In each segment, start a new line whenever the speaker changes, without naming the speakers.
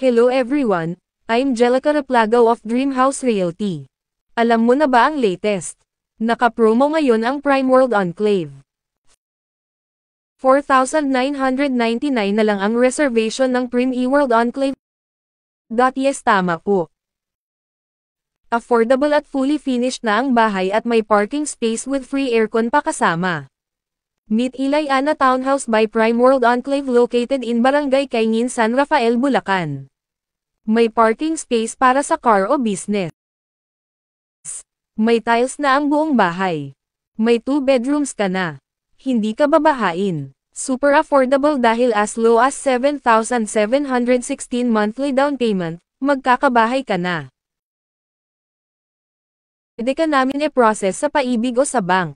Hello everyone, I'm Jelica Replagaw of Dreamhouse Realty. Alam mo na ba ang latest? Naka-promo ngayon ang Prime World Enclave. 4,999 na lang ang reservation ng Prime World Enclave. Yes, tama po. Affordable at fully finished na ang bahay at may parking space with free aircon pa kasama. Meet Ilayana Townhouse by Prime World Enclave located in Barangay Kaingin, San Rafael, Bulacan. May parking space para sa car o business. May tiles na ang buong bahay. May 2 bedrooms ka na. Hindi ka babahain. Super affordable dahil as low as 7,716 monthly down payment, magkakabahay ka na. Pwede ka namin i-process sa Paibig o sa bank.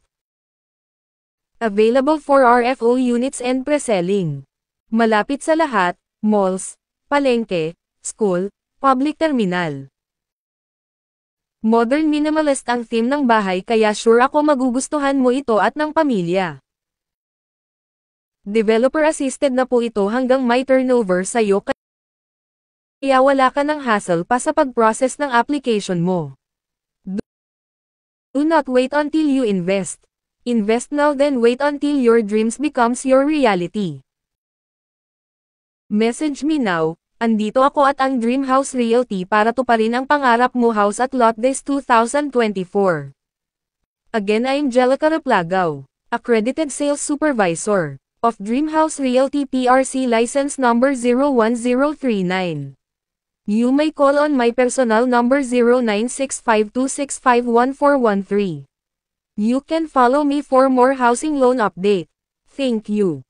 Available for RFO units and pre-selling. Malapit sa lahat, malls, palengke, school, public terminal. Modern minimalist ang theme ng bahay kaya sure ako magugustuhan mo ito at ng pamilya. Developer assisted na po ito hanggang may turnover sa'yo kaya wala ka ng hassle pa sa pag-process ng application mo. Do not wait until you invest. Invest now then wait until your dreams becomes your reality. Message me now. Andito ako at ang Dreamhouse Realty para tuparin ang pangarap mo house at lot this 2024. Again, I'm Jelica Replagaw, Accredited Sales Supervisor of Dreamhouse Realty PRC License Number 01039. You may call on my personal number 096526514113. You can follow me for more housing loan update. Thank you.